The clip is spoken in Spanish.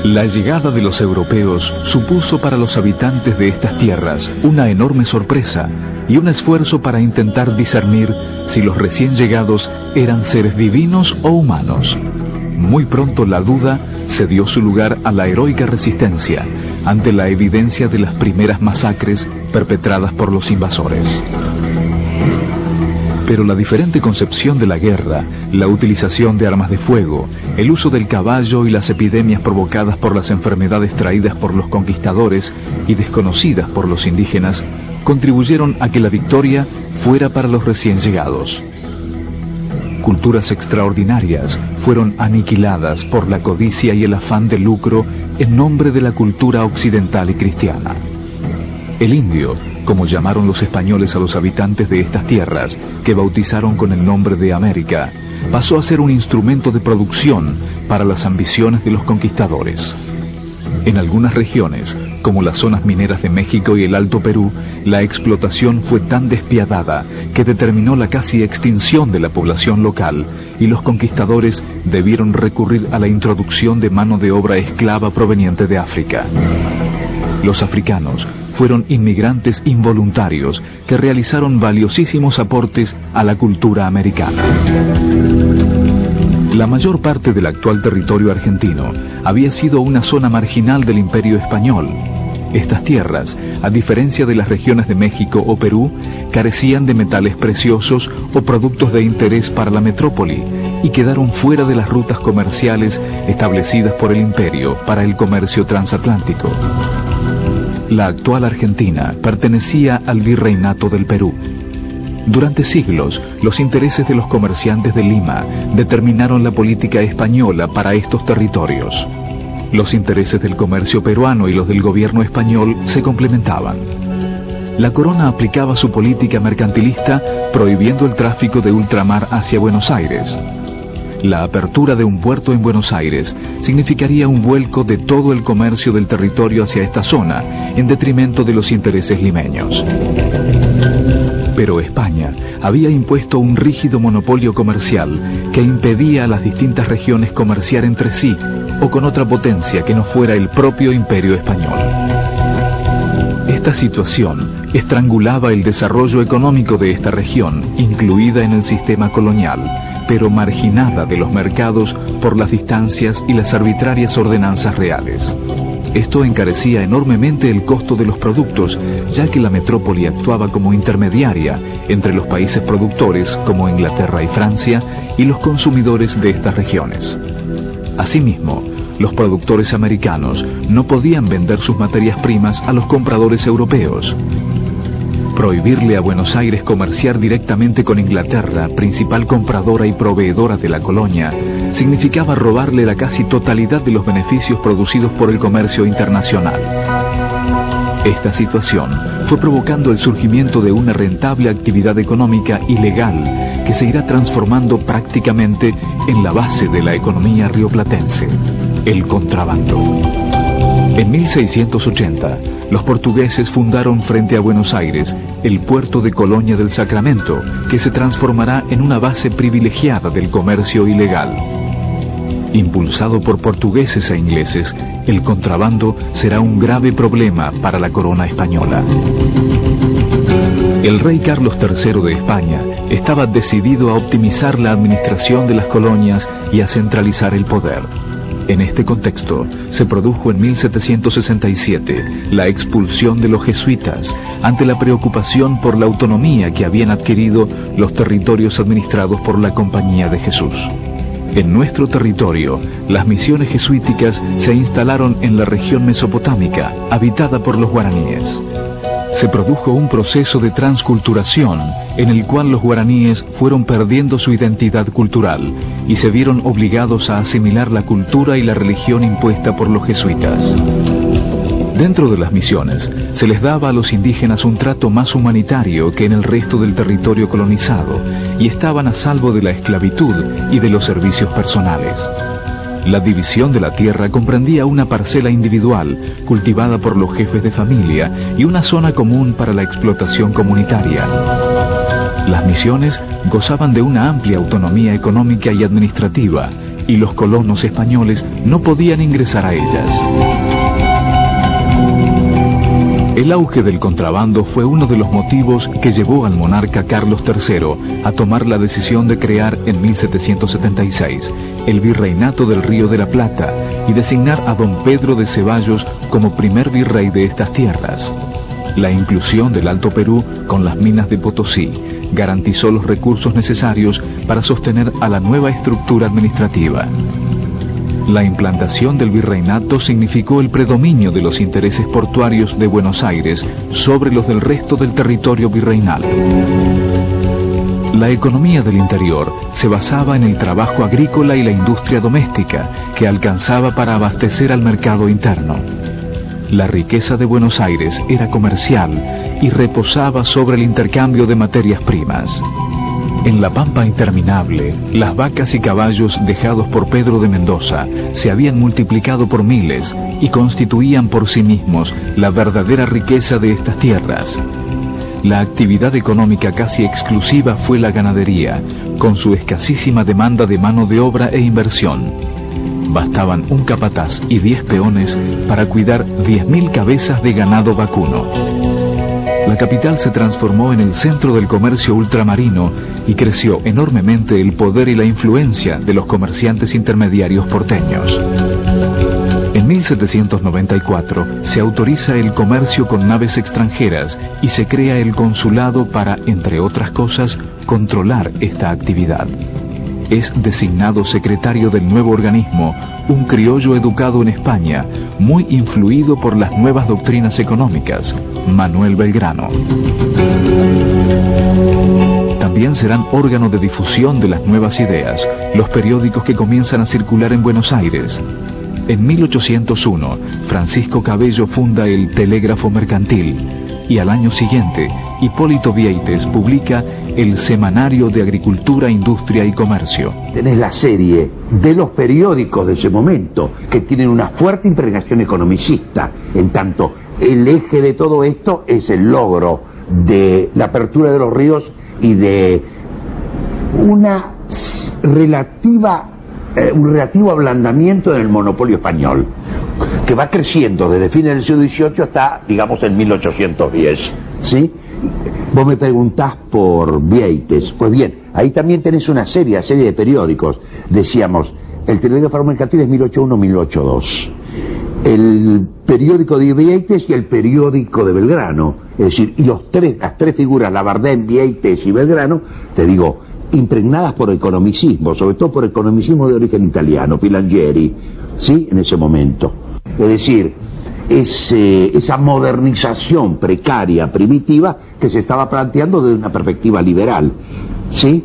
La llegada de los europeos supuso para los habitantes de estas tierras una enorme sorpresa y un esfuerzo para intentar discernir si los recién llegados eran seres divinos o humanos. Muy pronto la duda cedió su lugar a la heroica resistencia ante la evidencia de las primeras masacres perpetradas por los invasores. Pero la diferente concepción de la guerra, la utilización de armas de fuego, el uso del caballo y las epidemias provocadas por las enfermedades traídas por los conquistadores y desconocidas por los indígenas, contribuyeron a que la victoria fuera para los recién llegados. Culturas extraordinarias fueron aniquiladas por la codicia y el afán de lucro en nombre de la cultura occidental y cristiana. El indio, como llamaron los españoles a los habitantes de estas tierras, que bautizaron con el nombre de América, pasó a ser un instrumento de producción para las ambiciones de los conquistadores. En algunas regiones, como las zonas mineras de México y el Alto Perú, la explotación fue tan despiadada que determinó la casi extinción de la población local y los conquistadores debieron recurrir a la introducción de mano de obra esclava proveniente de África. Los africanos fueron inmigrantes involuntarios que realizaron valiosísimos aportes a la cultura americana. La mayor parte del actual territorio argentino había sido una zona marginal del Imperio Español. Estas tierras, a diferencia de las regiones de México o Perú, carecían de metales preciosos o productos de interés para la metrópoli y quedaron fuera de las rutas comerciales establecidas por el imperio para el comercio transatlántico. La actual Argentina pertenecía al Virreinato del Perú. Durante siglos, los intereses de los comerciantes de Lima determinaron la política española para estos territorios. Los intereses del comercio peruano y los del gobierno español se complementaban. La corona aplicaba su política mercantilista prohibiendo el tráfico de ultramar hacia Buenos Aires. La apertura de un puerto en Buenos Aires significaría un vuelco de todo el comercio del territorio hacia esta zona, en detrimento de los intereses limeños. Pero España había impuesto un rígido monopolio comercial que impedía a las distintas regiones comerciar entre sí o con otra potencia que no fuera el propio Imperio Español. Esta situación estrangulaba el desarrollo económico de esta región, incluida en el sistema colonial, pero marginada de los mercados por las distancias y las arbitrarias ordenanzas reales. Esto encarecía enormemente el costo de los productos, ya que la metrópoli actuaba como intermediaria entre los países productores, como Inglaterra y Francia, y los consumidores de estas regiones. Asimismo, los productores americanos no podían vender sus materias primas a los compradores europeos. Prohibirle a Buenos Aires comerciar directamente con Inglaterra, principal compradora y proveedora de la colonia, significaba robarle la casi totalidad de los beneficios producidos por el comercio internacional. Esta situación fue provocando el surgimiento de una rentable actividad económica ilegal que se irá transformando prácticamente en la base de la economía rioplatense: el contrabando. En 1680, los portugueses fundaron frente a Buenos Aires el puerto de Colonia del Sacramento, que se transformará en una base privilegiada del comercio ilegal. Impulsado por portugueses e ingleses, el contrabando será un grave problema para la corona española. El rey Carlos III de España estaba decidido a optimizar la administración de las colonias y a centralizar el poder. En este contexto, se produjo en 1767 la expulsión de los jesuitas ante la preocupación por la autonomía que habían adquirido los territorios administrados por la Compañía de Jesús. En nuestro territorio, las misiones jesuíticas se instalaron en la región mesopotámica, habitada por los guaraníes. Se produjo un proceso de transculturación en el cual los guaraníes fueron perdiendo su identidad cultural y se vieron obligados a asimilar la cultura y la religión impuesta por los jesuitas. Dentro de las misiones, se les daba a los indígenas un trato más humanitario que en el resto del territorio colonizado y estaban a salvo de la esclavitud y de los servicios personales. La división de la tierra comprendía una parcela individual, cultivada por los jefes de familia, y una zona común para la explotación comunitaria. Las misiones gozaban de una amplia autonomía económica y administrativa, y los colonos españoles no podían ingresar a ellas. El auge del contrabando fue uno de los motivos que llevó al monarca Carlos III a tomar la decisión de crear en 1776 el Virreinato del Río de la Plata y designar a don Pedro de Ceballos como primer virrey de estas tierras. La inclusión del Alto Perú con las minas de Potosí garantizó los recursos necesarios para sostener a la nueva estructura administrativa. La implantación del virreinato significó el predominio de los intereses portuarios de Buenos Aires sobre los del resto del territorio virreinal. La economía del interior se basaba en el trabajo agrícola y la industria doméstica, que alcanzaba para abastecer al mercado interno. La riqueza de Buenos Aires era comercial y reposaba sobre el intercambio de materias primas. En la pampa interminable, las vacas y caballos dejados por Pedro de Mendoza se habían multiplicado por miles y constituían por sí mismos la verdadera riqueza de estas tierras. La actividad económica casi exclusiva fue la ganadería, con su escasísima demanda de mano de obra e inversión. Bastaban un capataz y 10 peones para cuidar 10.000 cabezas de ganado vacuno. La capital se transformó en el centro del comercio ultramarino y creció enormemente el poder y la influencia de los comerciantes intermediarios porteños. En 1794 se autoriza el comercio con naves extranjeras y se crea el consulado para, entre otras cosas, controlar esta actividad. Es designado secretario del nuevo organismo un criollo educado en España, muy influido por las nuevas doctrinas económicas, Manuel Belgrano. También serán órgano de difusión de las nuevas ideas los periódicos que comienzan a circular en Buenos Aires. En 1801, Francisco Cabello funda el Telégrafo Mercantil y al año siguiente, Hipólito Vieites publica el Semanario de Agricultura, Industria y Comercio. Tenés la serie de los periódicos de ese momento que tienen una fuerte impregnación economicista, en tanto el eje de todo esto es el logro de la apertura de los ríos y de una un relativo ablandamiento del monopolio español, que va creciendo desde fines del siglo XVIII hasta, digamos, en 1810, ¿sí? Vos me preguntás por Vieites. Pues bien, ahí también tenés una serie de periódicos. Decíamos, el Telégrafo Mercantil es 1801-1802. El periódico de Vieites y el periódico de Belgrano. Es decir, y las tres figuras, Labardén, Vieites y Belgrano, te digo, impregnadas por economicismo, sobre todo por economicismo de origen italiano, Filangieri, ¿sí? En ese momento. Es decir, esa modernización precaria, primitiva, que se estaba planteando desde una perspectiva liberal, ¿sí?